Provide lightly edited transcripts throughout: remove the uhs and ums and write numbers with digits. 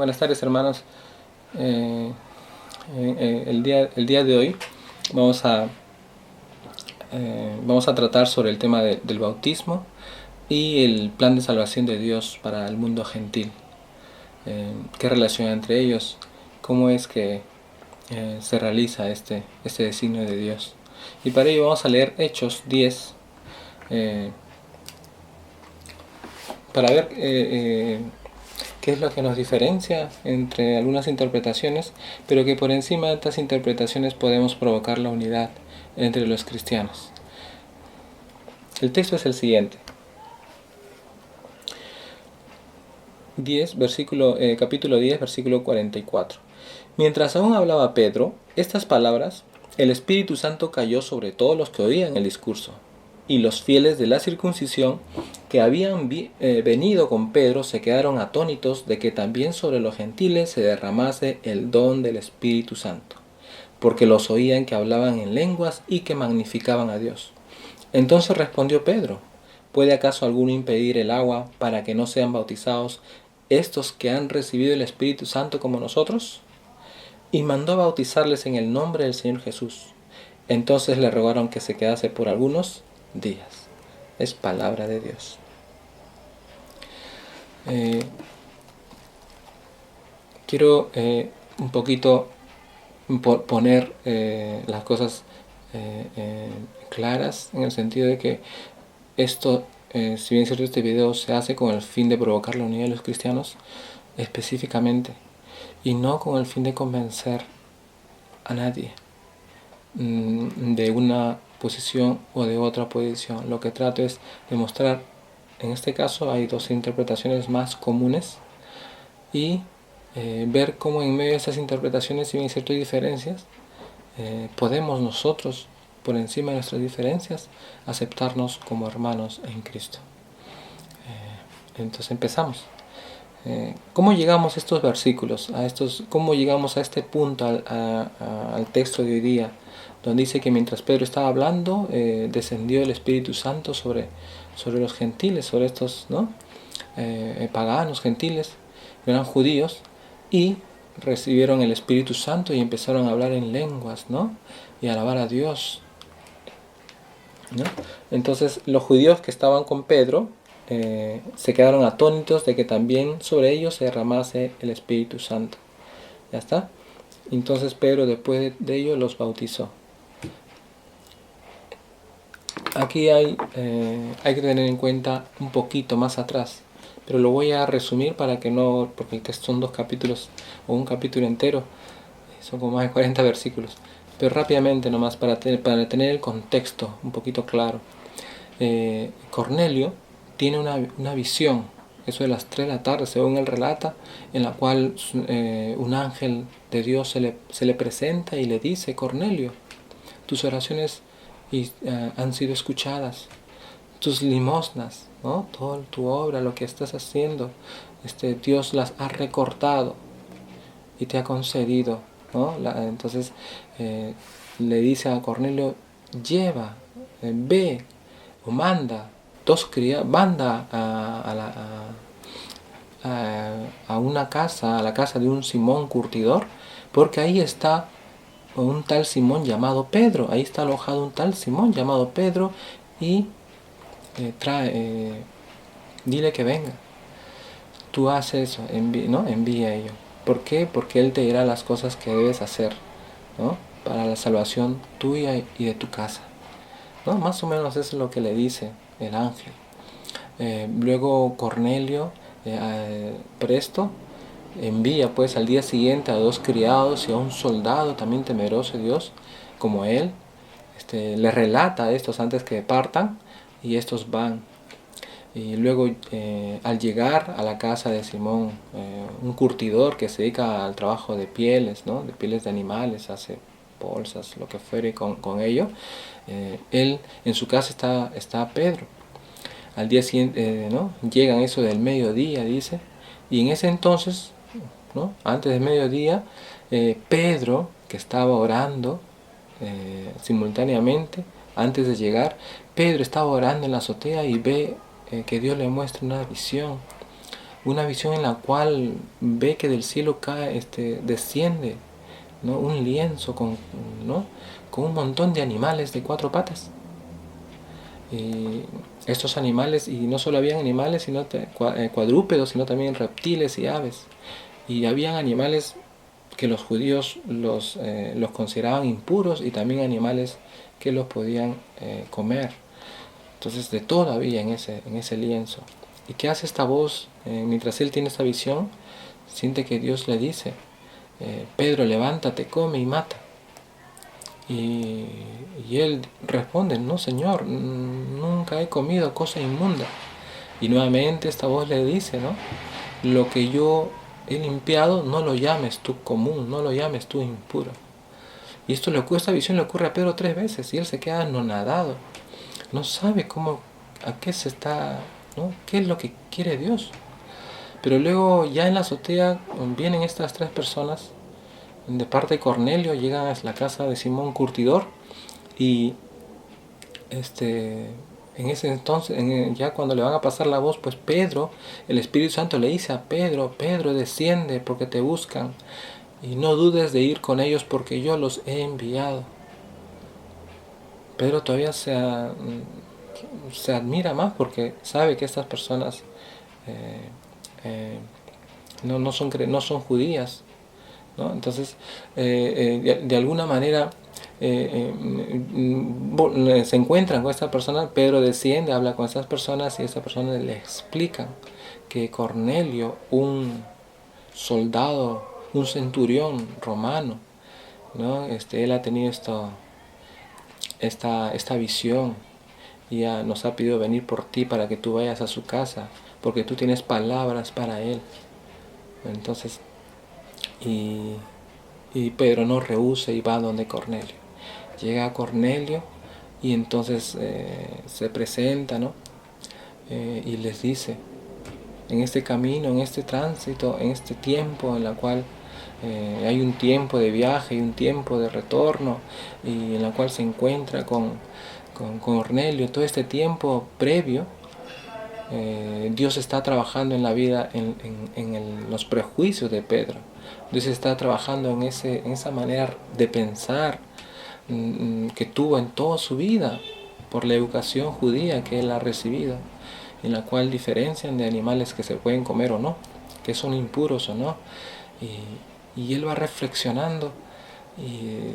Buenas tardes, hermanos. El día de hoy vamos a, vamos a tratar sobre el tema del bautismo y el plan de salvación de Dios para el mundo gentil. ¿Qué relación hay entre ellos? ¿Cómo es que se realiza este designio de Dios? Y para ello vamos a leer Hechos 10 para ver qué es lo que nos diferencia entre algunas interpretaciones, pero que por encima de estas interpretaciones podemos provocar la unidad entre los cristianos. El texto es el siguiente. Capítulo 10, versículo 44. Mientras aún hablaba Pedro estas palabras, el Espíritu Santo cayó sobre todos los que oían el discurso. Y los fieles de la circuncisión que habían venido con Pedro se quedaron atónitos de que también sobre los gentiles se derramase el don del Espíritu Santo, porque los oían que hablaban en lenguas y que magnificaban a Dios. Entonces respondió Pedro: ¿puede acaso alguno impedir el agua para que no sean bautizados estos que han recibido el Espíritu Santo como nosotros? Y mandó bautizarles en el nombre del Señor Jesús. Entonces le rogaron que se quedase por algunos días. Es palabra de Dios. Quiero un poquito poner las cosas claras, en el sentido de que esto, si bien es cierto, este video se hace con el fin de provocar la unidad de los cristianos específicamente, y no con el fin de convencer a nadie de una posición o de otra posición. Lo que trato es demostrar, en este caso hay dos interpretaciones más comunes, y ver cómo en medio de estas interpretaciones, si bien cierto hay diferencias, podemos nosotros, por encima de nuestras diferencias, aceptarnos como hermanos en Cristo. Entonces empezamos. ¿Cómo llegamos a estos versículos? ¿Cómo llegamos a este punto, al texto de hoy día, donde dice que mientras Pedro estaba hablando, descendió el Espíritu Santo sobre los gentiles, sobre estos, ¿no? Paganos, gentiles, eran judíos, y recibieron el Espíritu Santo y empezaron a hablar en lenguas, ¿no? Y a alabar a Dios, ¿no? Entonces los judíos que estaban con Pedro se quedaron atónitos de que también sobre ellos se derramase el Espíritu Santo. ¿Ya está? Entonces Pedro, después de ello, los bautizó. Aquí hay que tener en cuenta un poquito más atrás, pero lo voy a resumir para que no, porque el texto son 2 capítulos o un capítulo entero, son como más de 40 versículos, pero rápidamente nomás para tener el contexto un poquito claro. Cornelio tiene una visión, eso de las 3 de la tarde, según él relata, en la cual un ángel de Dios se le presenta y le dice: Cornelio, tus oraciones han sido escuchadas, tus limosnas, ¿no? Toda tu obra, lo que estás haciendo, Dios las ha recortado y te ha concedido, ¿no? Entonces le dice a Cornelio: lleva, ve o manda manda a una casa, a la casa de un Simón curtidor, porque ahí está un tal Simón llamado Pedro, ahí está alojado un tal Simón llamado Pedro, y dile que venga. Tú haces eso, envía a ello. ¿Por qué? Porque él te dirá las cosas que debes hacer, ¿no? Para la salvación tuya y de tu casa, ¿no? Más o menos eso es lo que le dice el ángel. Luego Cornelio, presto, envía pues al día siguiente a 2 criados y a un soldado también temeroso de Dios como él. Le relata a estos antes que partan, y estos van. Y luego al llegar a la casa de Simón, un curtidor que se dedica al trabajo de pieles, ¿no? De pieles de animales, hace bolsas, lo que fuere con ello, él en su casa está Pedro. Al día siguiente, ¿no? Llegan eso del mediodía, dice, y en ese entonces, ¿no? Antes del mediodía, Pedro, que estaba orando simultáneamente, antes de llegar, Pedro estaba orando en la azotea y ve que Dios le muestra una visión una visión en la cual ve que del cielo cae, desciende, ¿no? Un lienzo ¿no? Con un montón de animales de 4 patas. Y estos animales, y no solo habían animales, sino cuadrúpedos, sino también reptiles y aves. Y habían animales que los judíos los consideraban impuros, y también animales que los podían comer. Entonces de todo había en ese lienzo. ¿Y qué hace esta voz? Mientras él tiene esta visión, siente que Dios le dice, Pedro, levántate, come y mata. Y él responde, no Señor, nunca he comido cosa inmunda. Y nuevamente esta voz le dice, ¿no? Lo que yo he limpiado, no lo llames tú común, no lo llames tú impuro. Y esta visión le ocurre a Pedro 3 veces, y él se queda anonadado. No sabe a qué se está, ¿no? ¿Qué es lo que quiere Dios? Pero luego ya en la azotea vienen estas 3 personas de parte de Cornelio, llegan a la casa de Simón Curtidor, y en ese entonces, ya cuando le van a pasar la voz, pues Pedro, el Espíritu Santo le dice a Pedro, Pedro, desciende porque te buscan, y no dudes de ir con ellos porque yo los he enviado. Pedro todavía se admira más porque sabe que estas personas no son judías, ¿no? Entonces, de alguna manera se encuentran con esta persona. Pedro desciende, habla con estas personas, y estas personas le explican que Cornelio, un soldado, un centurión romano, ¿no? Él ha tenido esta visión, y nos ha pedido venir por ti para que tú vayas a su casa, porque tú tienes palabras para él. Entonces, y Pedro no rehúsa y va donde Cornelio. Llega a Cornelio, y entonces se presenta, ¿no? Y les dice, en este camino, en este tránsito, en este tiempo en la cual hay un tiempo de viaje y un tiempo de retorno, y en la cual se encuentra con Cornelio, todo este tiempo previo, Dios está trabajando en la vida, en los prejuicios de Pedro. Dios está trabajando en esa manera de pensar que tuvo en toda su vida por la educación judía que él ha recibido, en la cual diferencian de animales que se pueden comer o no, que son impuros o no. Y él va reflexionando, y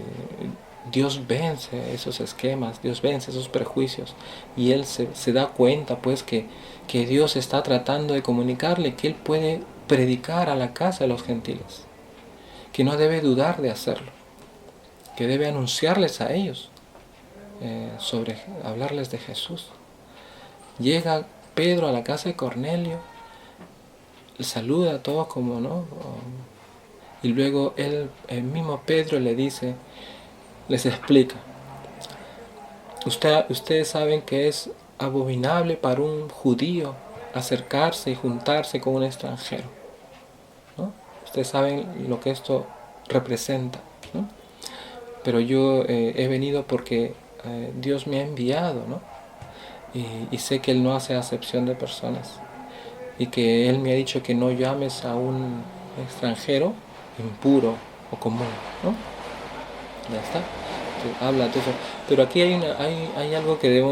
Dios vence esos esquemas, Dios vence esos prejuicios, y él se da cuenta pues que Dios está tratando de comunicarle que él puede predicar a la casa de los gentiles, que no debe dudar de hacerlo, que debe anunciarles a ellos, hablarles de Jesús. Llega Pedro a la casa de Cornelio, saluda a todos como no, y luego el mismo Pedro le dice, les explica, ustedes saben que es abominable para un judío acercarse y juntarse con un extranjero, ¿no? Ustedes saben lo que esto representa, ¿no? Pero yo he venido porque Dios me ha enviado, ¿no? Y sé que Él no hace acepción de personas, y que Él me ha dicho que no llames a un extranjero impuro o común, ¿no? Ya está. Habla de eso. Pero aquí hay algo que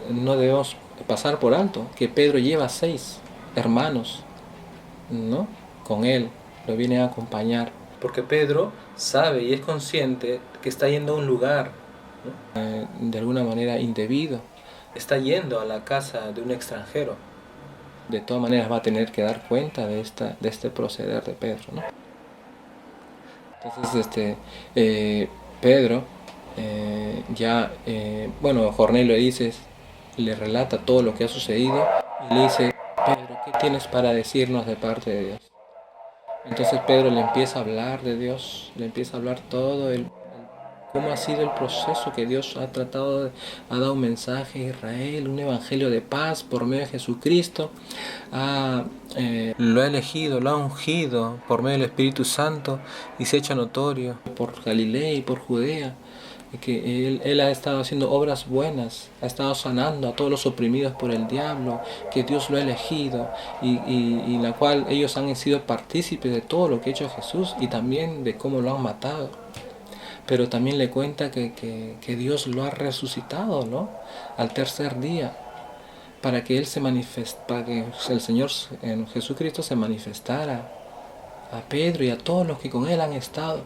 no debemos pasar por alto, que Pedro lleva 6 hermanos, ¿no? Con él, lo viene a acompañar. Porque Pedro sabe y es consciente que está yendo a un lugar, ¿no? De alguna manera indebido. Está yendo a la casa de un extranjero. De todas maneras va a tener que dar cuenta de este proceder de Pedro, ¿no? Entonces, Pedro, bueno, Cornelio le relata todo lo que ha sucedido, y le dice, Pedro, ¿qué tienes para decirnos de parte de Dios? Entonces Pedro le empieza a hablar de Dios, le empieza a hablar todo cómo ha sido el proceso que Dios ha dado un mensaje a Israel, un evangelio de paz por medio de Jesucristo, lo ha elegido, lo ha ungido por medio del Espíritu Santo, y se ha hecho notorio por Galilea y por Judea, que él ha estado haciendo obras buenas, ha estado sanando a todos los oprimidos por el diablo, que Dios lo ha elegido y la cual ellos han sido partícipes de todo lo que ha hecho Jesús y también de cómo lo han matado. Pero también le cuenta que Dios lo ha resucitado, ¿no? Al tercer día, para que Él se para que el Señor en Jesucristo se manifestara a Pedro y a todos los que con Él han estado.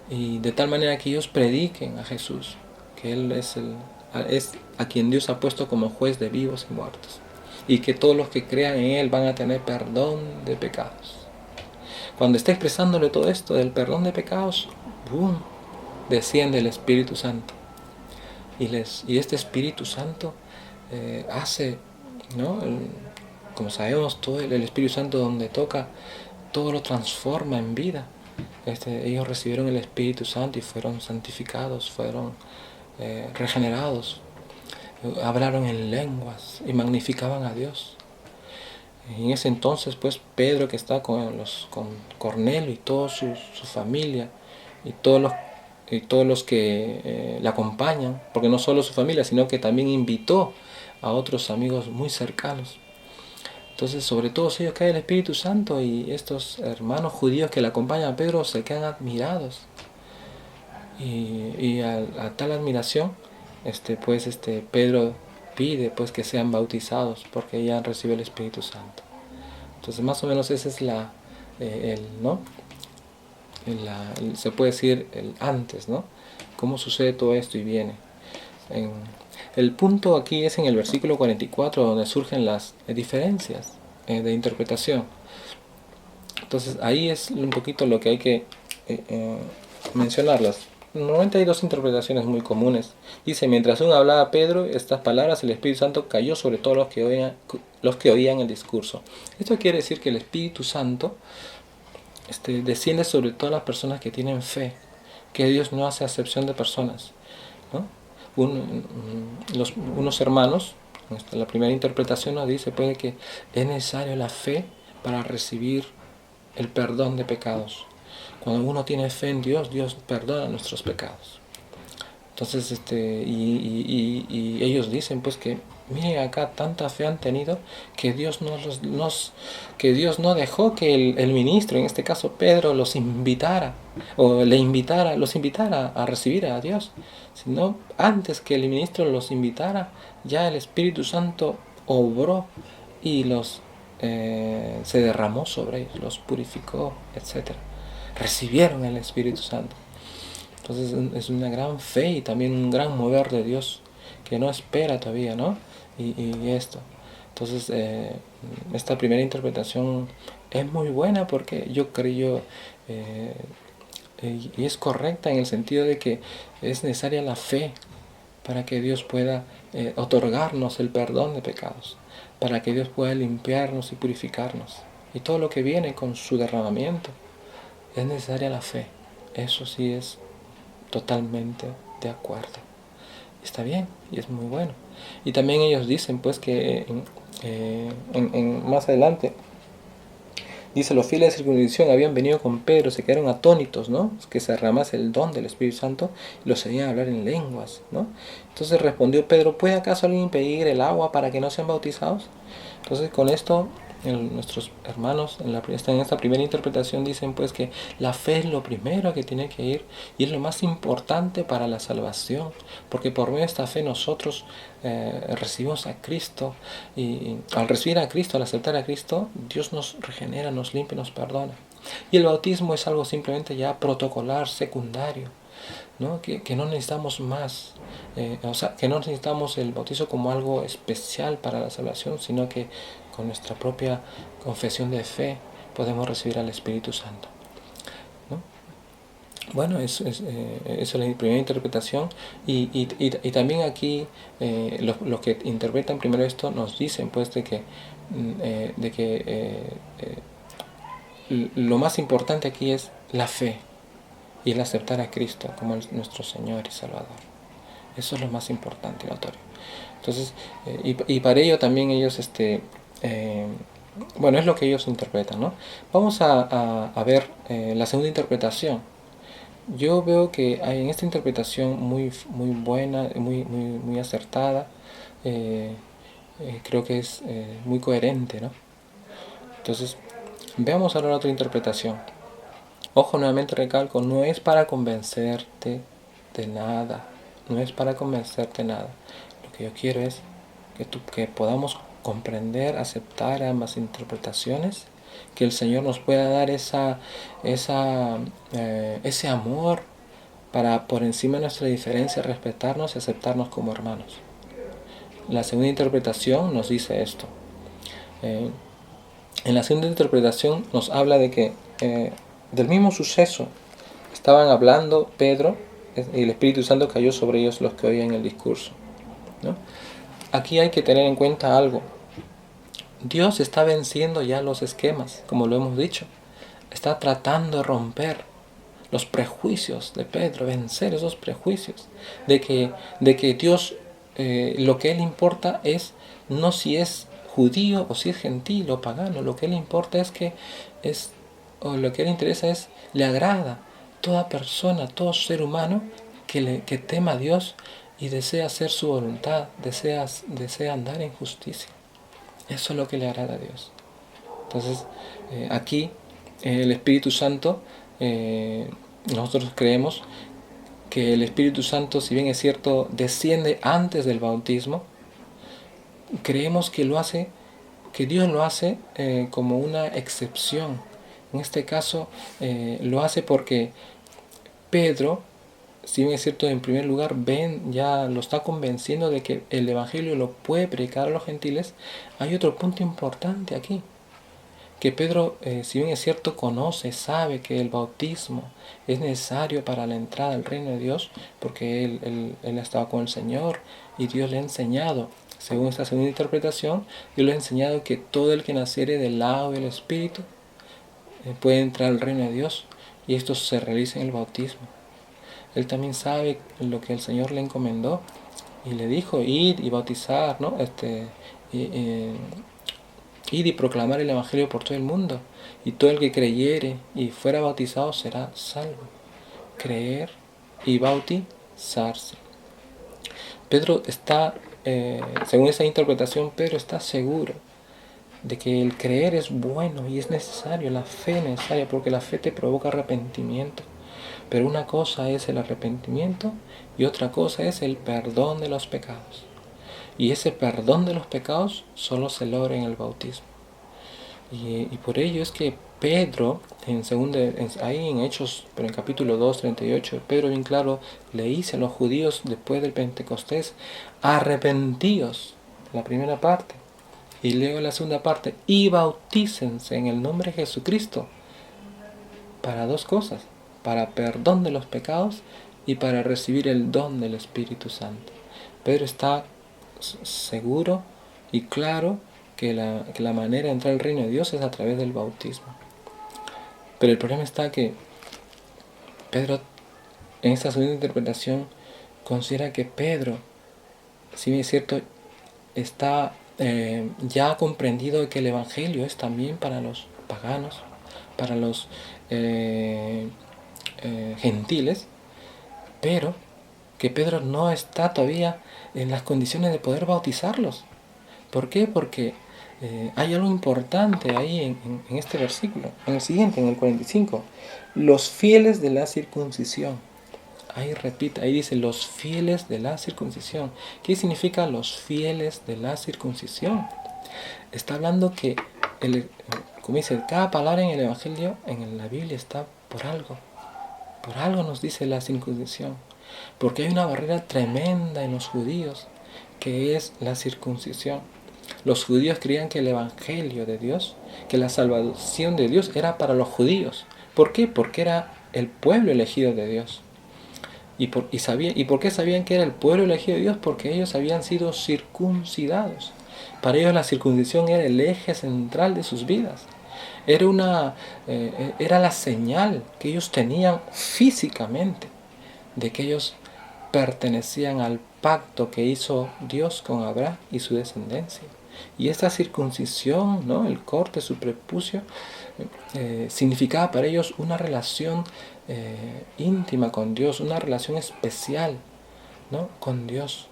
Y de tal manera que ellos prediquen a Jesús, que Él es a quien Dios ha puesto como juez de vivos y muertos. Y que todos los que crean en Él van a tener perdón de pecados. Cuando está expresándole todo esto del perdón de pecados, ¡boom!, desciende el Espíritu Santo. Y este Espíritu Santo hace, ¿no? Como sabemos, todo el Espíritu Santo donde toca, todo lo transforma en vida. Ellos recibieron el Espíritu Santo y fueron santificados, fueron regenerados, hablaron en lenguas y magnificaban a Dios. Y en ese entonces, pues, Pedro, que está con Cornelio y toda su familia y todos los que le acompañan, porque no solo su familia, sino que también invitó a otros amigos muy cercanos. Entonces, sobre todos ellos cae el Espíritu Santo y estos hermanos judíos que le acompañan a Pedro se quedan admirados. Y a tal admiración, Pedro pide pues que sean bautizados porque ya han recibido el Espíritu Santo. Entonces, más o menos ese es se puede decir el antes, ¿no? Cómo sucede todo esto y viene. El punto aquí es en el versículo 44 donde surgen las diferencias de interpretación. Entonces ahí es un poquito lo que hay que mencionarlas. Normalmente hay dos interpretaciones muy comunes. Dice, mientras aún hablaba Pedro estas palabras, el Espíritu Santo cayó sobre todos los que oían el discurso. Esto quiere decir que el Espíritu Santo desciende sobre todas las personas que tienen fe, que Dios no hace acepción de personas, ¿no? Unos hermanos, la primera interpretación nos dice pues, que es necesario la fe para recibir el perdón de pecados. Cuando uno tiene fe en Dios, Dios perdona nuestros pecados. Entonces, y ellos dicen pues que miren acá, tanta fe han tenido que Dios que Dios no dejó que el ministro, en este caso Pedro, los invitara los invitara a recibir a Dios, sino antes que el ministro los invitara, ya el Espíritu Santo obró y se derramó sobre ellos, los purificó, etc. Recibieron el Espíritu Santo. Entonces es una gran fe y también un gran mover de Dios que no espera todavía, ¿no? Y esto. Entonces esta primera interpretación es muy buena porque yo creo y es correcta en el sentido de que es necesaria la fe para que Dios pueda otorgarnos el perdón de pecados, para que Dios pueda limpiarnos y purificarnos. Y todo lo que viene con su derramamiento, es necesaria la fe. Eso sí es totalmente de acuerdo. Está bien y es muy bueno. Y también ellos dicen pues que más adelante dice, los fieles de circuncisión habían venido con Pedro, se quedaron atónitos, ¿no? Que se derramase el don del Espíritu Santo y los oían hablar en lenguas, ¿no? Entonces respondió Pedro, ¿puede acaso alguien impedir el agua para que no sean bautizados? Entonces con esto nuestros hermanos en esta primera interpretación dicen pues que la fe es lo primero que tiene que ir y es lo más importante para la salvación, porque por medio de esta fe nosotros recibimos a Cristo y al recibir a Cristo, al aceptar a Cristo, Dios nos regenera, nos limpia, nos perdona. Y el bautismo es algo simplemente ya protocolar, secundario, ¿no? Que no necesitamos más, que no necesitamos el bautizo como algo especial para la salvación, sino que con nuestra propia confesión de fe podemos recibir al Espíritu Santo, ¿no? Bueno, eso es la primera interpretación y también aquí los que interpretan primero esto nos dicen pues de que lo más importante aquí es la fe y el aceptar a Cristo como nuestro Señor y Salvador. Eso es lo más importante, notorio. Entonces, y para ello también ellos, bueno, es lo que ellos interpretan, ¿no? Vamos a ver la segunda interpretación. yo veo que hay en esta interpretación muy buena, muy acertada, eh, creo que es muy coherente, ¿no? Entonces, veamos ahora la otra interpretación. Ojo, nuevamente recalco, no es para convencerte de nada, no es para convencerte de nada. Lo que yo quiero es que podamos comprender, aceptar ambas interpretaciones, que el Señor nos pueda dar ese amor para por encima de nuestra diferencia respetarnos y aceptarnos como hermanos. La segunda interpretación nos dice esto. En la segunda interpretación nos habla de que del mismo suceso estaban hablando Pedro y el Espíritu Santo cayó sobre ellos los que oían el discurso, ¿no? Aquí hay que tener en cuenta algo. Dios está venciendo ya los esquemas, como lo hemos dicho. Está tratando de romper los prejuicios de Pedro, vencer esos prejuicios de que Dios, lo que él importa es no si es judío o si es gentil o pagano, lo que él importa es o lo que él interesa es, le agrada toda persona, todo ser humano que tema a Dios y desea hacer su voluntad, desea andar en justicia. Eso es lo que le agrada a Dios. Entonces, aquí el Espíritu Santo, nosotros creemos que el Espíritu Santo, si bien es cierto, desciende antes del bautismo, creemos que que Dios lo hace como una excepción. En este caso, lo hace porque Pedro, si bien es cierto, en primer lugar, ya lo está convenciendo de que el Evangelio lo puede predicar a los gentiles. Hay otro punto importante aquí, que Pedro, si bien es cierto, conoce, sabe que el bautismo es necesario para la entrada al reino de Dios, porque él ha estado con el Señor y Dios le ha enseñado, según esta segunda interpretación, Dios le ha enseñado que todo el que naciere del agua y del Espíritu puede entrar al reino de Dios, y esto se realiza en el bautismo. Él también sabe lo que el Señor le encomendó y le dijo ir y bautizar, ¿no? Ir y proclamar el Evangelio por todo el mundo, y todo el que creyere y fuera bautizado será salvo. Creer y bautizarse. Pedro está, según esa interpretación, Pedro está seguro de que el creer es bueno y es necesario, la fe es necesaria, porque la fe te provoca arrepentimiento. Pero una cosa es el arrepentimiento y otra cosa es el perdón de los pecados. Y ese perdón de los pecados solo se logra en el bautismo. Y por ello es que Pedro, ahí en Hechos, pero en capítulo 2, 38, Pedro bien claro le dice a los judíos después del Pentecostés, arrepentíos, la primera parte. Y leo la segunda parte, y bautícense en el nombre de Jesucristo. Para dos cosas, para perdón de los pecados y para recibir el don del Espíritu Santo. Pedro está seguro y claro que la manera de entrar al reino de Dios es a través del bautismo. Pero el problema está que Pedro, en esta segunda interpretación, considera que Pedro, si bien es cierto, está ya comprendido que el Evangelio es también para los paganos, para los gentiles, pero que Pedro no está todavía en las condiciones de poder bautizarlos. ¿Por qué? Porque hay algo importante ahí en este versículo, en el siguiente, en el 45. Los fieles de la circuncisión. Ahí repite, ahí dice los fieles de la circuncisión. ¿Qué significa los fieles de la circuncisión? Está hablando que, como dice, cada palabra en el Evangelio, en la Biblia está por algo. Por algo nos dice la circuncisión. Porque hay una barrera tremenda en los judíos, que es la circuncisión. Los judíos creían que el Evangelio de Dios, que la salvación de Dios era para los judíos. ¿Por qué? Porque era el pueblo elegido de Dios. ¿Y por qué sabían que era el pueblo elegido de Dios? Porque ellos habían sido circuncidados. Para ellos la circuncisión era el eje central de sus vidas. Era la señal que ellos tenían físicamente de que ellos pertenecían al pacto que hizo Dios con Abraham y su descendencia. Y esta circuncisión, ¿no? El corte, su prepucio, significaba para ellos una relación íntima con Dios, una relación especial, ¿no? Con Dios,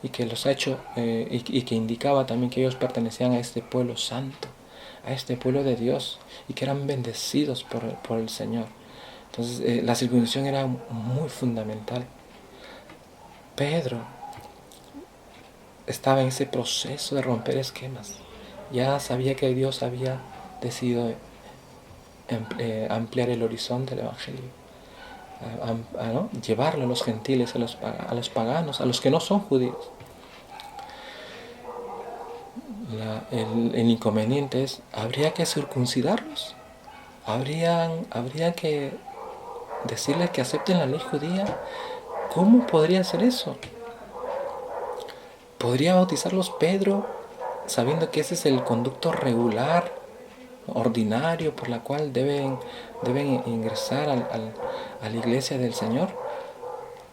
y que los ha hecho, y que indicaba también que ellos pertenecían a este pueblo santo, a este pueblo de Dios, y que eran bendecidos por el Señor. Entonces la circuncisión era muy fundamental. Pedro estaba en ese proceso de romper esquemas. Ya sabía que Dios había decidido ampliar el horizonte del Evangelio, ¿no? Llevarlo a los gentiles, a los paganos, a los que no son judíos. El inconveniente es, ¿habría que circuncidarlos? ¿Habría que decirles que acepten la ley judía? ¿Cómo podría hacer eso? ¿Podría bautizarlos Pedro sabiendo que ese es el conducto regular, ordinario, por la cual deben ingresar a la iglesia del Señor?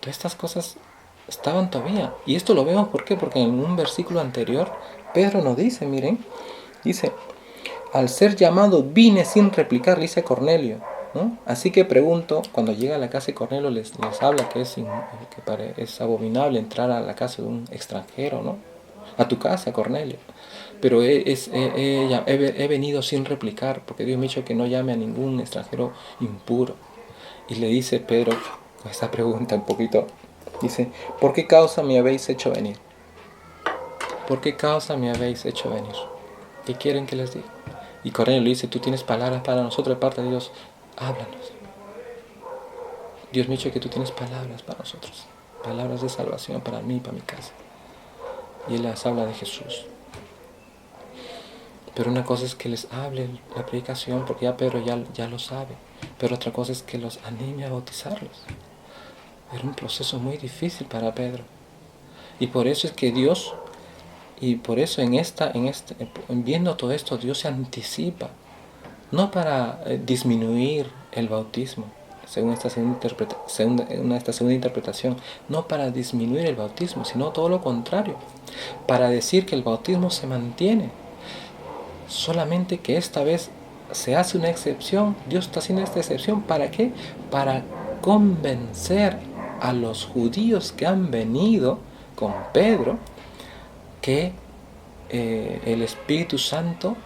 Todas estas cosas estaban todavía. Y esto lo vemos, ¿por qué? Porque en un versículo anterior Pedro nos dice, miren, dice, al ser llamado vine sin replicar, le dice Cornelio, ¿no? Así que pregunto, cuando llega a la casa de Cornelio les habla que es abominable entrar a la casa de un extranjero, ¿no? A tu casa, Cornelio. Pero he venido sin replicar, porque Dios me ha dicho que no llame a ningún extranjero impuro. Y le dice Pedro, con esta pregunta un poquito, dice, ¿por qué causa me habéis hecho venir? ¿Por qué causa me habéis hecho venir? ¿Qué quieren que les diga? Y Cornelio le dice, tú tienes palabras para nosotros de parte de Dios, háblanos. Dios me ha dicho que tú tienes palabras para nosotros, palabras de salvación para mí y para mi casa. Y él les habla de Jesús. Pero una cosa es que les hable la predicación, porque ya Pedro ya lo sabe. Pero otra cosa es que los anime a bautizarlos. Era un proceso muy difícil para Pedro. Y por eso es que Dios, y por eso viendo todo esto, Dios se anticipa. No para disminuir el bautismo, según esta segunda interpretación, no para disminuir el bautismo, sino todo lo contrario, para decir que el bautismo se mantiene, solamente que esta vez se hace una excepción. Dios está haciendo esta excepción, ¿para qué? Para convencer a los judíos que han venido con Pedro que el Espíritu Santo,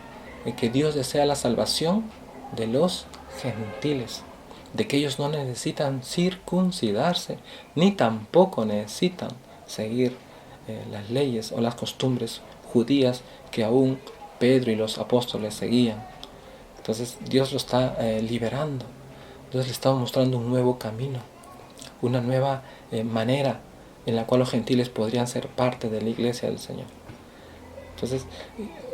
que Dios desea la salvación de los gentiles, de que ellos no necesitan circuncidarse, ni tampoco necesitan seguir las leyes o las costumbres judías que aún Pedro y los apóstoles seguían. Entonces Dios lo está liberando. Dios le está mostrando un nuevo camino, una nueva manera en la cual los gentiles podrían ser parte de la iglesia del Señor. Entonces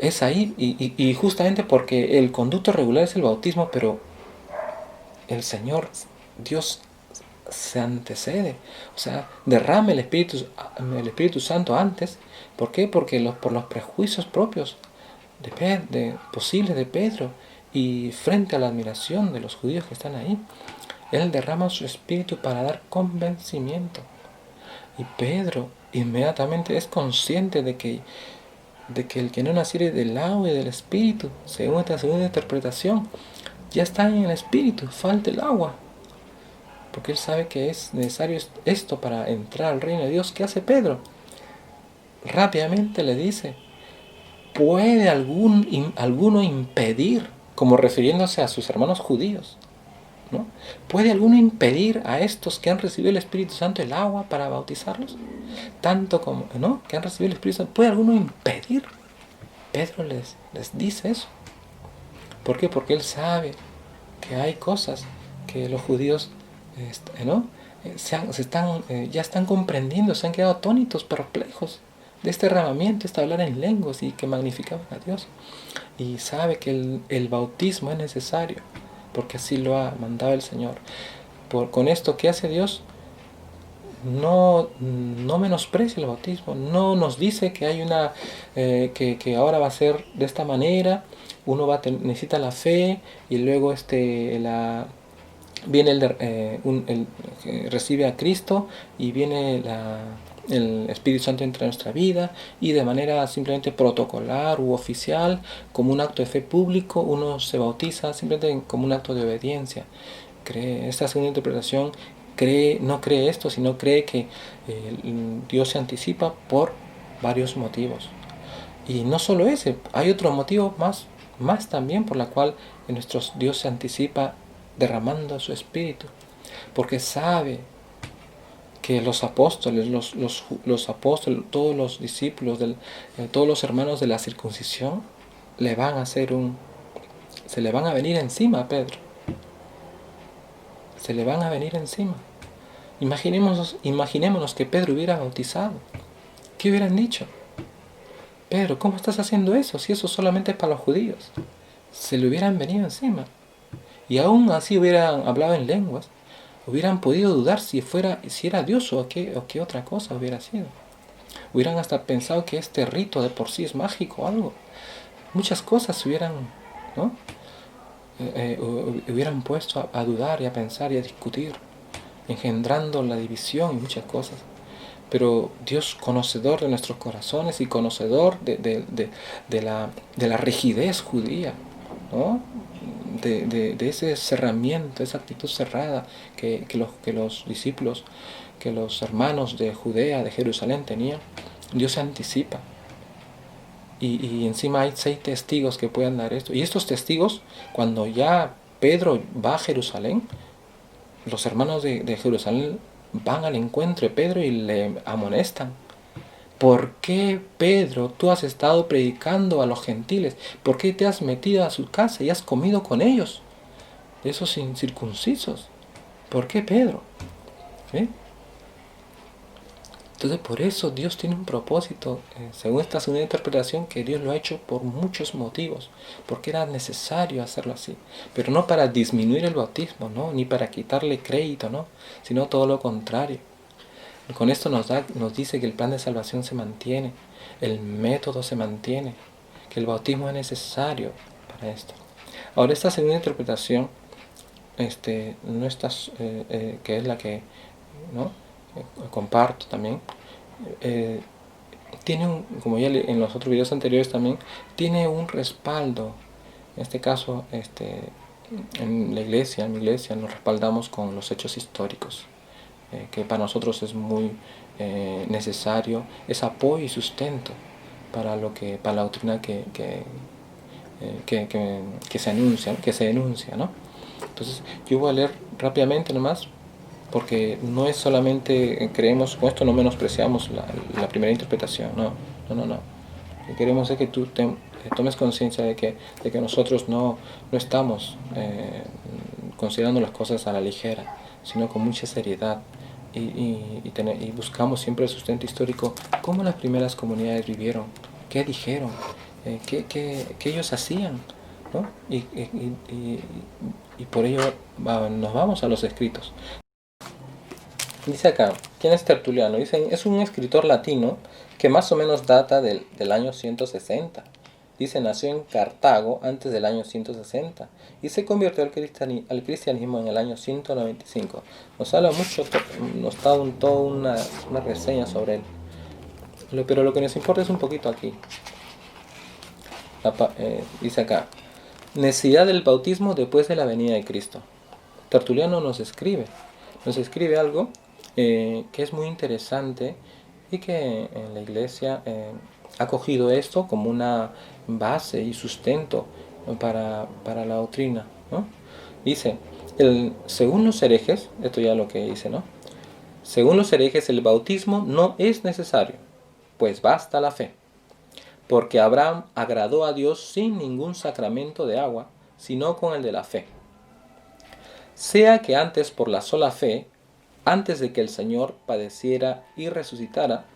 es ahí, y justamente porque el conducto regular es el bautismo, pero el Señor, Dios, se antecede, o sea, derrama el Espíritu Santo antes. ¿Por qué? Porque por los prejuicios propios posibles de Pedro, y frente a la admiración de los judíos que están ahí, Él derrama su Espíritu para dar convencimiento. Y Pedro inmediatamente es consciente de que el que no naciere del agua y del Espíritu, según esta segunda interpretación, ya está en el Espíritu, falta el agua. Porque él sabe que es necesario esto para entrar al reino de Dios. ¿Qué hace Pedro? Rápidamente le dice, ¿puede alguno impedir, como refiriéndose a sus hermanos judíos, ¿no? ¿Puede alguno impedir a estos que han recibido el Espíritu Santo el agua para bautizarlos? Tanto como, ¿no?, que han recibido el Espíritu Santo, ¿puede alguno impedir? Pedro les dice eso. ¿Por qué? Porque él sabe que hay cosas que los judíos, ¿no?, ya están comprendiendo, se han quedado atónitos, perplejos de este derramamiento, este hablar en lenguas y que magnificaban a Dios. Y sabe que el bautismo es necesario, porque así lo ha mandado el Señor. Con esto, ¿qué hace Dios? No menosprecia el bautismo, no nos dice que hay que ahora va a ser de esta manera, uno necesita la fe, y luego viene recibe a Cristo, y viene el Espíritu Santo entra en nuestra vida y de manera simplemente protocolar u oficial, como un acto de fe público, uno se bautiza simplemente como un acto de obediencia. Esta segunda interpretación no cree esto, sino cree que Dios se anticipa por varios motivos. Y no solo ese, hay otro motivo más también por la cual nuestro Dios se anticipa derramando su Espíritu, porque sabe que los apóstoles, los apóstoles, todos los discípulos, todos los hermanos de la circuncisión, se le van a venir encima a Pedro. Se le van a venir encima. Imaginémonos que Pedro hubiera bautizado. ¿Qué hubieran dicho? Pedro, ¿cómo estás haciendo eso? Si eso solamente es para los judíos. Se le hubieran venido encima. Y aún así hubieran hablado en lenguas. Hubieran podido dudar si era Dios o qué otra cosa hubiera sido. Hubieran hasta pensado que este rito de por sí es mágico o algo. Muchas cosas ¿no? Hubieran puesto a dudar y a pensar y a discutir, engendrando la división y muchas cosas. Pero Dios, conocedor de nuestros corazones y conocedor de la rigidez judía, ¿no? de ese cerramiento, esa actitud cerrada que los discípulos, que los hermanos de Judea, de Jerusalén tenían, Dios se anticipa. Y encima hay 6 testigos que puedan dar esto. Y estos testigos, cuando ya Pedro va a Jerusalén, los hermanos de Jerusalén van al encuentro de Pedro y le amonestan. ¿Por qué, Pedro, tú has estado predicando a los gentiles? ¿Por qué te has metido a su casa y has comido con ellos, esos incircuncisos? ¿Por qué, Pedro? ¿Sí? Entonces, por eso Dios tiene un propósito, según esta segunda interpretación, que Dios lo ha hecho por muchos motivos, porque era necesario hacerlo así, pero no para disminuir el bautismo, ¿no? Ni para quitarle crédito, ¿no? Sino todo lo contrario. Con esto nos dice que el plan de salvación se mantiene, el método se mantiene, que el bautismo es necesario para esto. Ahora, esta segunda interpretación, no está, que es la que, ¿no? Comparto también, tiene como ya en los otros videos anteriores también, tiene un respaldo. En este caso, en mi iglesia nos respaldamos con los hechos históricos, que para nosotros es muy necesario, es apoyo y sustento para la doctrina que se denuncia, ¿no? Entonces, yo voy a leer rápidamente nomás, porque no es solamente creemos, con esto no menospreciamos la primera interpretación, no. Lo que queremos es que tú tomes conciencia de que nosotros no estamos considerando las cosas a la ligera, sino con mucha seriedad, y buscamos siempre el sustento histórico, cómo las primeras comunidades vivieron, qué dijeron, qué ellos hacían, ¿no? Y por ello nos vamos a los escritos. Dice acá, ¿quién es Tertuliano? Dicen, es un escritor latino que más o menos data del año 160. Dice, nació en Cartago antes del año 160 y se convirtió al cristianismo en el año 195. Nos habla mucho, nos da toda una reseña sobre él. Pero lo que nos importa es un poquito aquí. Dice acá, necesidad del bautismo después de la venida de Cristo. Tertuliano nos escribe algo que es muy interesante y que en la iglesia ha cogido esto como una base y sustento para la doctrina, ¿no? Dice, según los herejes, esto ya lo que dice, ¿no? Según los herejes, el bautismo no es necesario, pues basta la fe, porque Abraham agradó a Dios sin ningún sacramento de agua, sino con el de la fe. Sea que antes por la sola fe, antes de que el Señor padeciera y resucitara,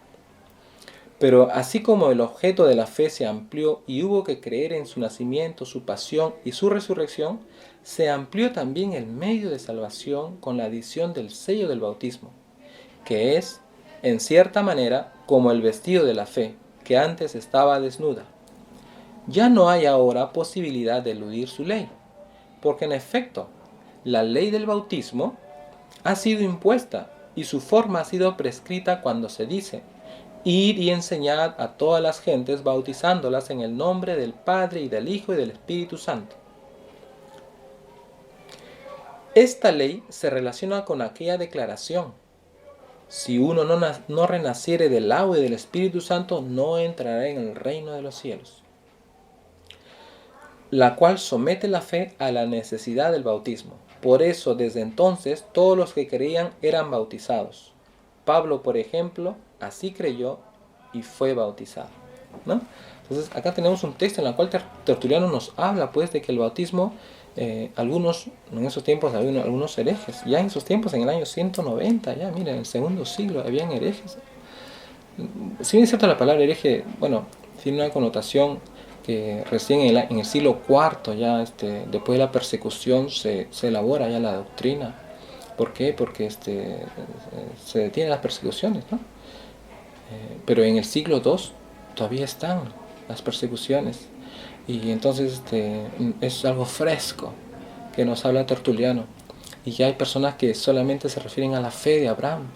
pero así como el objeto de la fe se amplió y hubo que creer en su nacimiento, su pasión y su resurrección, se amplió también el medio de salvación con la adición del sello del bautismo, que es, en cierta manera, como el vestido de la fe, que antes estaba desnuda. Ya no hay ahora posibilidad de eludir su ley, porque en efecto, la ley del bautismo ha sido impuesta y su forma ha sido prescrita cuando se dice: id y enseñad a todas las gentes, bautizándolas en el nombre del Padre y del Hijo y del Espíritu Santo. Esta ley se relaciona con aquella declaración: si uno no renaciere del agua y del Espíritu Santo, no entrará en el reino de los cielos, la cual somete la fe a la necesidad del bautismo. Por eso, desde entonces, todos los que creían eran bautizados. Pablo, por ejemplo, así creyó y fue bautizado, ¿no? Entonces, acá tenemos un texto en el cual Tertuliano nos habla, pues, de que el bautismo, algunos, en esos tiempos había algunos herejes. Ya en esos tiempos, en el año 190, ya, miren, en el segundo siglo, habían herejes. Si bien es cierto, la palabra hereje, bueno, tiene una connotación que recién en el siglo IV, ya después de la persecución, se elabora ya la doctrina. ¿Por qué? Porque se detienen las persecuciones, ¿no? Pero en el siglo II todavía están las persecuciones. Y entonces es algo fresco que nos habla Tertuliano. Y ya hay personas que solamente se refieren a la fe de Abraham.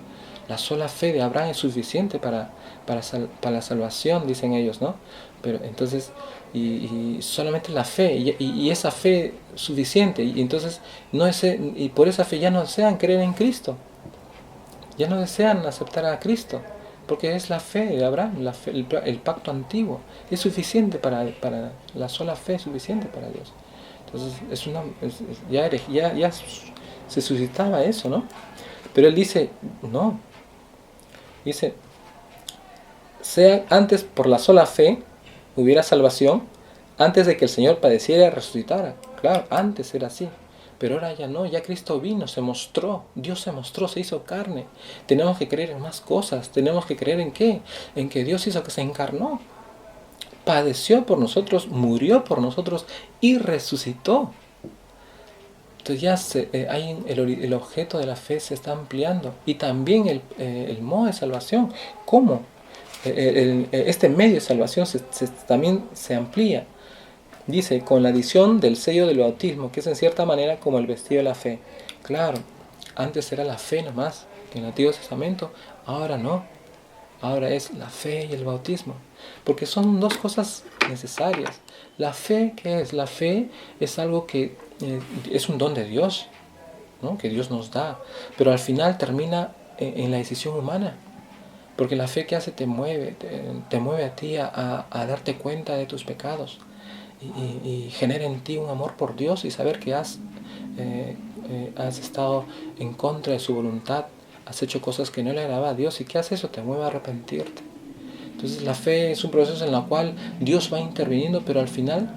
La sola fe de Abraham es suficiente para la salvación, dicen ellos, ¿no? Pero entonces, y solamente la fe, y esa fe suficiente, y entonces y por esa fe ya no desean creer en Cristo, ya no desean aceptar a Cristo, porque es la fe de Abraham, el pacto antiguo, es suficiente para la sola fe, es suficiente para Dios. Entonces ya se suscitaba eso, ¿no? Pero él dice, no, dice, sea antes por la sola fe hubiera salvación, antes de que el Señor padeciera y resucitara. Claro, antes era así, pero ahora ya no, ya Cristo vino, se mostró, Dios se mostró, se hizo carne. Tenemos que creer en más cosas, tenemos que creer en qué, en que Dios hizo que se encarnó, padeció por nosotros, murió por nosotros y resucitó. Entonces ya el objeto de la fe se está ampliando, y también el modo de salvación. ¿Cómo? Este medio de salvación también se amplía. Dice, con la adición del sello del bautismo, que es en cierta manera como el vestido de la fe. Claro, antes era la fe nomás, en el Antiguo Testamento, ahora no. Ahora es la fe y el bautismo, porque son dos cosas necesarias. La fe, ¿qué es? La fe es algo que es un don de Dios, ¿no? Que Dios nos da, pero al final termina en la decisión humana, porque la fe que hace te mueve a ti a darte cuenta de tus pecados y genera en ti un amor por Dios y saber que has estado en contra de su voluntad, has hecho cosas que no le agradaba a Dios, y ¿qué hace eso? Te mueve a arrepentirte. Entonces la fe es un proceso en el cual Dios va interviniendo, pero al final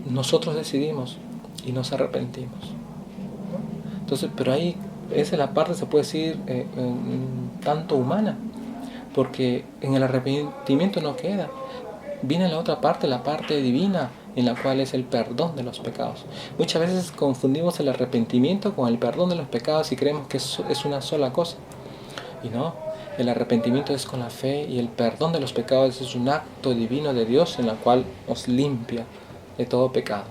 nosotros decidimos y nos arrepentimos, ¿no? Entonces, pero ahí esa es la parte, se puede decir, tanto humana, porque en el arrepentimiento no queda. Viene la otra parte, la parte divina, en la cual es el perdón de los pecados. Muchas veces confundimos el arrepentimiento con el perdón de los pecados y creemos que es una sola cosa. Y no, el arrepentimiento es con la fe, y el perdón de los pecados es un acto divino de Dios en la cual nos limpia de todo pecado.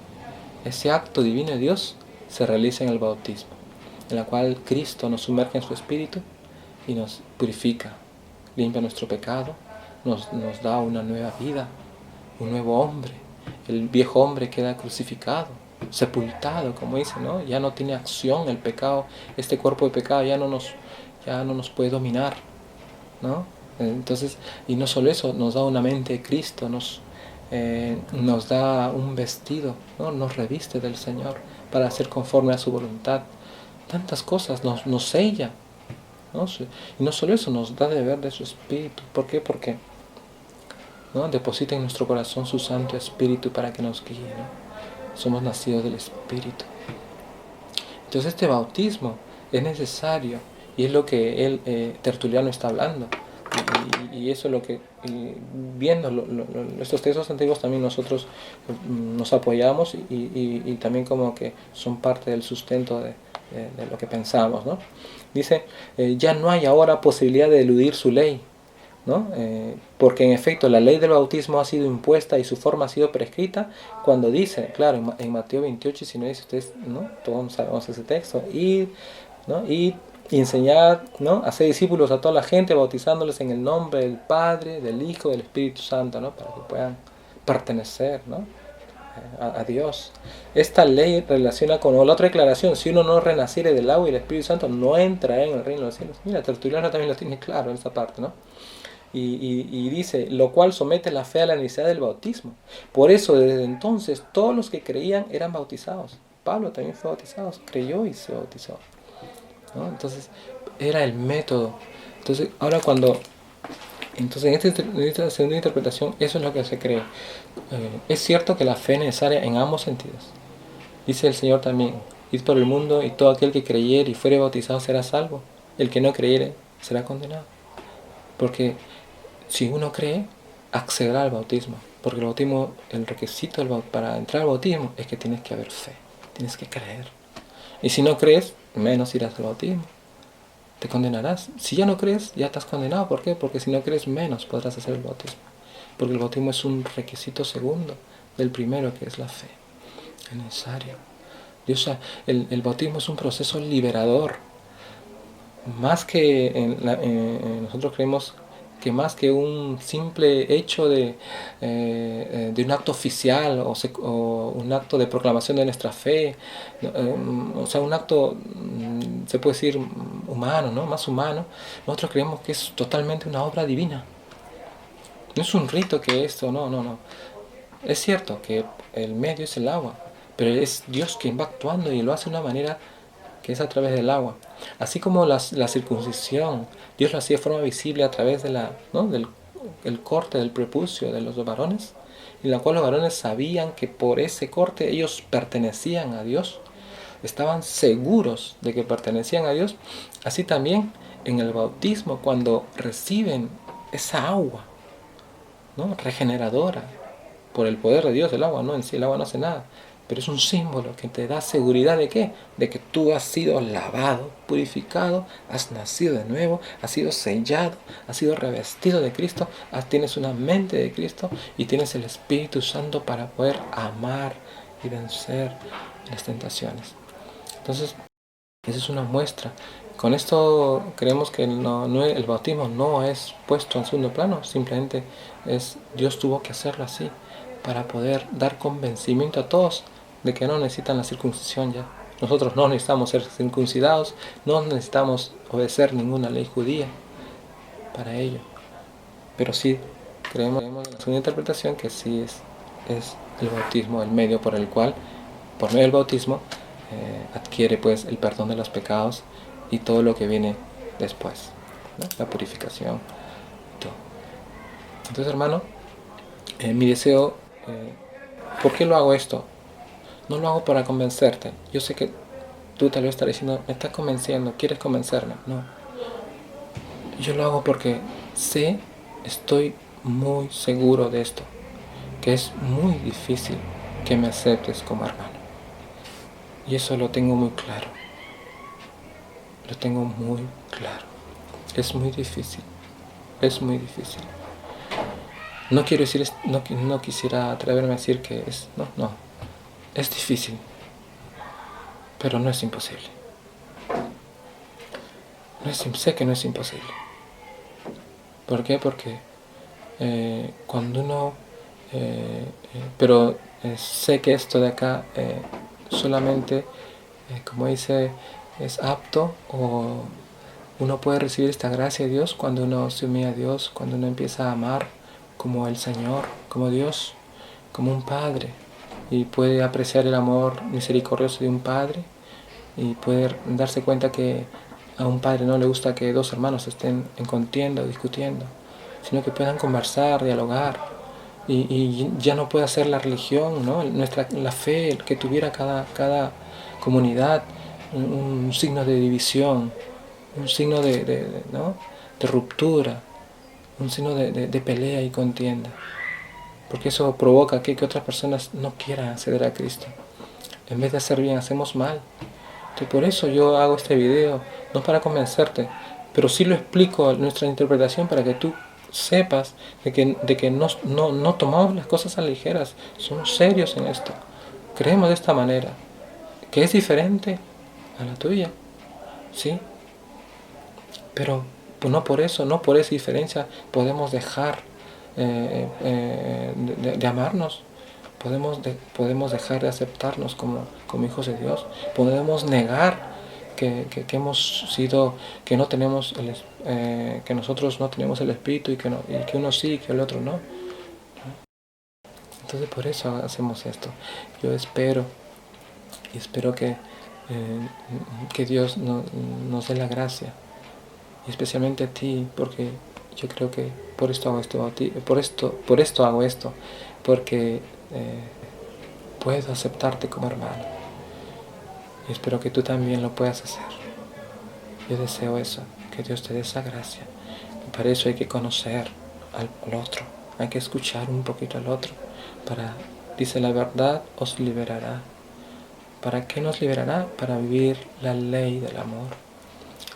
Ese acto divino de Dios se realiza en el bautismo, en la cual Cristo nos sumerge en su Espíritu y nos purifica, limpia nuestro pecado, nos da una nueva vida, un nuevo hombre. El viejo hombre queda crucificado, sepultado, como dice, ¿no? Ya no tiene acción el pecado, este cuerpo de pecado ya no nos puede dominar, ¿no? Entonces, y no solo eso, nos da una mente de Cristo, nos da un vestido, ¿no? Nos reviste del Señor para ser conforme a su voluntad. Tantas cosas, nos sella, ¿no? Y no solo eso, nos da de beber de su Espíritu. ¿Por qué? Porque, ¿no?, deposita en nuestro corazón su Santo Espíritu para que nos guíe, ¿no? Somos nacidos del Espíritu. Entonces este bautismo es necesario, y es lo que Tertuliano está hablando, y eso es lo que, viendo estos textos antiguos, también nosotros nos apoyamos, y también como que son parte del sustento de lo que pensamos, ¿no? Dice, ya no hay ahora posibilidad de eludir su ley, ¿no? Porque en efecto la ley del bautismo ha sido impuesta y su forma ha sido prescrita cuando dice, claro, en Mateo 28, 19 dice ustedes, ¿no? Todos sabemos ese texto, y, ¿no?, y y enseñar, ¿no?, hacer discípulos a toda la gente, bautizándoles en el nombre del Padre, del Hijo, del Espíritu Santo, ¿no?, para que puedan pertenecer, ¿no?, a Dios. Esta ley relaciona con la otra declaración: si uno no renaciere del agua y del Espíritu Santo, no entrará en el reino de los cielos. Mira, Tertuliano también lo tiene claro en esta parte, ¿no? Y dice, lo cual somete la fe a la necesidad del bautismo. Por eso, desde entonces, todos los que creían eran bautizados. Pablo también fue bautizado, creyó y se bautizó, ¿no? Entonces, era el método. Entonces, ahora entonces, en esta segunda interpretación, eso es lo que se cree. Es cierto que la fe es necesaria en ambos sentidos. Dice el Señor también, id por el mundo y todo aquel que creyere y fuere bautizado será salvo. El que no creyere será condenado. Porque si uno cree, accederá al bautismo. Porque el bautismo, el requisito para entrar al bautismo es que tienes que haber fe, tienes que creer. Y si no crees, menos irás al bautismo. Te condenarás. Si ya no crees, ya estás condenado. ¿Por qué? Porque si no crees, menos podrás hacer el bautismo. Porque el bautismo es un requisito segundo del primero, que es la fe. Es necesario. Y, o sea, el bautismo es un proceso liberador. Más que nosotros creemos que más que un simple hecho de un acto oficial o un acto de proclamación de nuestra fe, o sea, un acto, se puede decir, humano, ¿no?, más humano, nosotros creemos que es totalmente una obra divina. No es un rito que esto, no. Es cierto que el medio es el agua, pero es Dios quien va actuando y lo hace de una manera que es a través del agua. Así como la circuncisión, Dios lo hacía de forma visible a través del corte del prepucio de los varones, en la cual los varones sabían que por ese corte ellos pertenecían a Dios, estaban seguros de que pertenecían a Dios. Así también en el bautismo, cuando reciben esa agua, ¿no?, regeneradora por el poder de Dios, el agua, ¿no?, en sí el agua no hace nada, pero es un símbolo que te da seguridad de ¿qué? De que tú has sido lavado, purificado, has nacido de nuevo, has sido sellado, has sido revestido de Cristo, tienes una mente de Cristo y tienes el Espíritu Santo para poder amar y vencer las tentaciones. Entonces, esa es una muestra. Con esto creemos que el bautismo no es puesto en segundo plano, simplemente Dios tuvo que hacerlo así para poder dar convencimiento a todos de que no necesitan la circuncisión ya. Nosotros no necesitamos ser circuncidados, no necesitamos obedecer ninguna ley judía para ello. Pero sí creemos en la segunda interpretación que sí es el bautismo el medio por el cual, por medio del bautismo, adquiere pues el perdón de los pecados y todo lo que viene después, ¿no?, la purificación y todo. Entonces, hermano, mi deseo, ¿por qué lo hago esto? No lo hago para convencerte. Yo sé que tú tal vez estás diciendo, me estás convenciendo, quieres convencerme. No. Yo lo hago porque estoy muy seguro de esto, que es muy difícil que me aceptes como hermano. Y eso lo tengo muy claro. Lo tengo muy claro. Es muy difícil. Es muy difícil. No quiero decir, no quisiera atreverme a decir que es, no. Es difícil, pero no es imposible. Sé que no es imposible. ¿Por qué? Porque cuando uno... pero sé que esto de acá solamente, como dice, es apto, o uno puede recibir esta gracia de Dios cuando uno se humilla a Dios, cuando uno empieza a amar como el Señor, como Dios, como un Padre, y puede apreciar el amor misericordioso de un Padre y puede darse cuenta que a un padre no le gusta que dos hermanos estén en contienda o discutiendo, sino que puedan conversar, dialogar, y ya no puede ser la religión, ¿no?, la fe que tuviera cada comunidad un signo de división, un signo ¿no?, de ruptura, un signo de pelea y contienda, porque eso provoca que otras personas no quieran acceder a Cristo. En vez de hacer bien, hacemos mal. Entonces, por eso yo hago este video, no para convencerte, pero sí lo explico en nuestra interpretación para que tú sepas de que no tomamos las cosas a ligeras, somos serios en esto. Creemos de esta manera, que es diferente a la tuya, ¿sí? Pero pues no por esa diferencia podemos dejar de amarnos. Podemos dejar de aceptarnos como hijos de Dios. Podemos negar que hemos sido, que no tenemos que nosotros no tenemos el Espíritu y que uno sí y que el otro no. Entonces por eso hacemos esto. Yo espero que Dios nos dé la gracia, y especialmente a ti, porque yo creo que por esto hago esto a ti, por esto hago esto, porque puedo aceptarte como hermano, y espero que tú también lo puedas hacer. Yo deseo eso, que Dios te dé esa gracia, y para eso hay que conocer al otro, hay que escuchar un poquito al otro, dice la verdad os liberará. ¿Para qué nos liberará? Para vivir la ley del amor.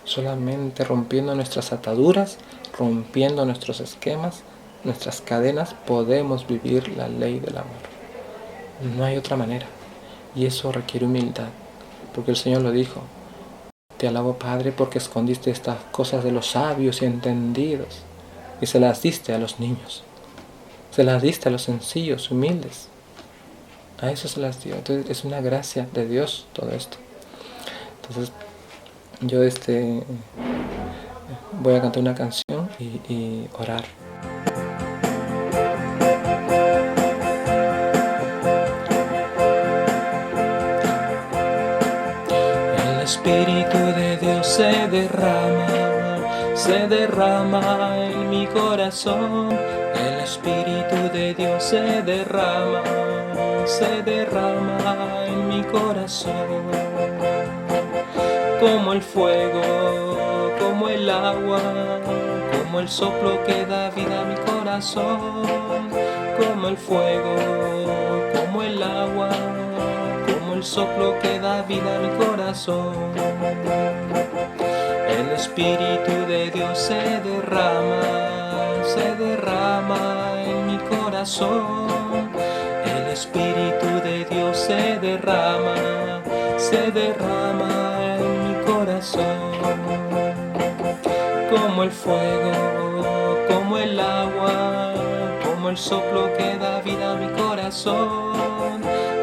Solamente rompiendo nuestras ataduras, rompiendo nuestros esquemas, nuestras cadenas, podemos vivir la ley del amor. No hay otra manera. Y eso requiere humildad, porque el Señor lo dijo. Te alabo, Padre, porque escondiste estas cosas de los sabios y entendidos y se las diste a los niños. Se las diste a los sencillos, humildes. A eso se las dio. Entonces es una gracia de Dios todo esto. Entonces yo voy a cantar una canción y orar. El Espíritu de Dios se derrama en mi corazón. El Espíritu de Dios se derrama en mi corazón. Como el fuego, como el agua, como el soplo que da vida a mi corazón. Como el fuego, como el agua, como el soplo que da vida a mi corazón. El Espíritu de Dios se derrama en mi corazón. El Espíritu de Dios se derrama en mi corazón. Como el fuego, como el agua, como el soplo que da vida a mi corazón.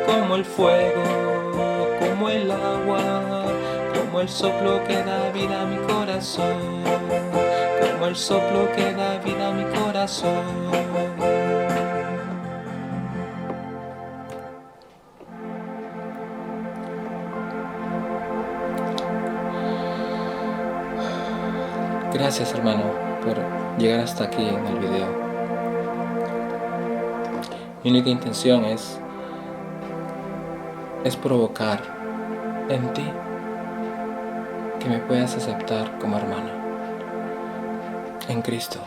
Como el fuego, como el agua, como el soplo que da vida a mi corazón. Como el soplo que da vida a mi corazón. Gracias, hermano, por llegar hasta aquí en el video. Mi única intención es provocar en ti que me puedas aceptar como hermano en Cristo.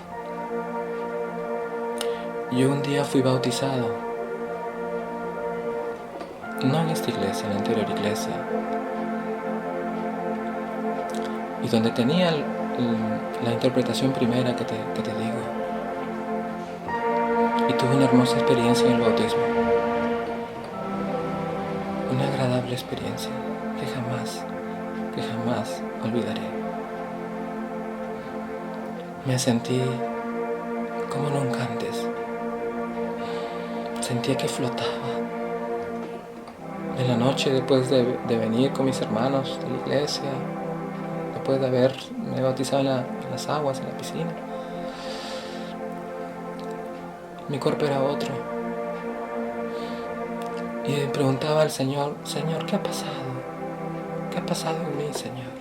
Yo un día fui bautizado, no en esta iglesia, en la anterior iglesia, y donde tenía la interpretación primera que te digo, y tuve una hermosa experiencia en el bautismo, una agradable experiencia que jamás olvidaré. Me sentí como nunca antes, sentía que flotaba. En la noche, después de venir con mis hermanos de la iglesia, después de haberme bautizado en las aguas, en la piscina, mi cuerpo era otro. Y le preguntaba al Señor, ¿qué ha pasado? ¿Qué ha pasado en mí, Señor?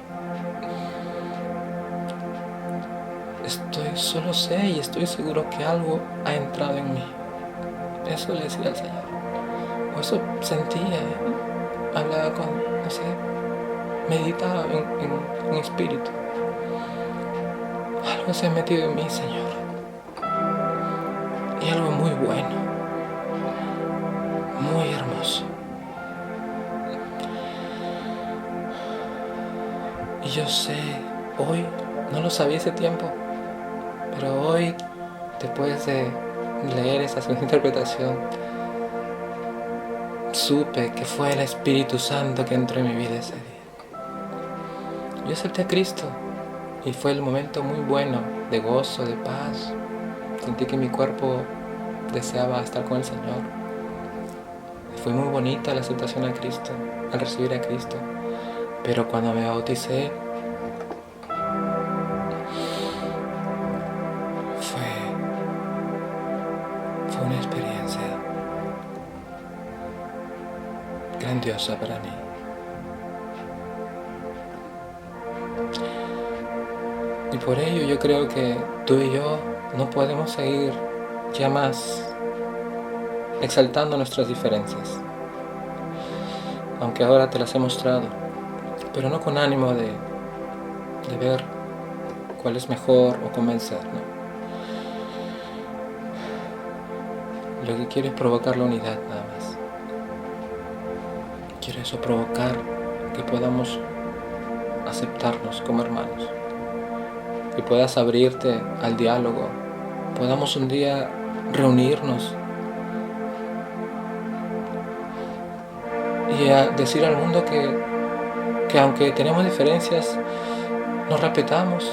Solo sé y estoy seguro que algo ha entrado en mí. Eso le decía al Señor. O eso sentía, hablaba meditaba en espíritu. Algo se ha metido en mí, Señor. Y algo muy bueno, muy hermoso. Y yo sé, hoy, no lo sabía ese tiempo, pero hoy, después de leer esa segunda interpretación, supe que fue el Espíritu Santo que entró en mi vida ese día. Yo acepté a Cristo Y fue el momento muy bueno, de gozo, de paz. Sentí que mi cuerpo deseaba estar con el Señor. Fue muy bonita la aceptación a Cristo, al recibir a Cristo. Pero cuando me bauticé, fue una experiencia grandiosa para mí. Y por ello yo creo que tú y yo no podemos seguir ya más exaltando nuestras diferencias, aunque ahora te las he mostrado, pero no con ánimo de ver cuál es mejor o convencer, ¿no? Lo que quiero es provocar la unidad nada más. Quiero eso, provocar que podamos aceptarnos como hermanos, que puedas abrirte al diálogo, podamos un día reunirnos y a decir al mundo que aunque tenemos diferencias, nos respetamos,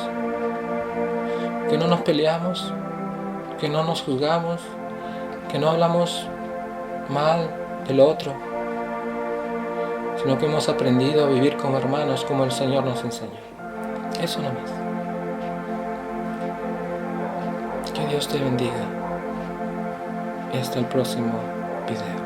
que no nos peleamos, que no nos juzgamos, que no hablamos mal del otro, sino que hemos aprendido a vivir como hermanos, como el Señor nos enseñó. Eso nomás. Que Dios te bendiga. Y hasta el próximo video.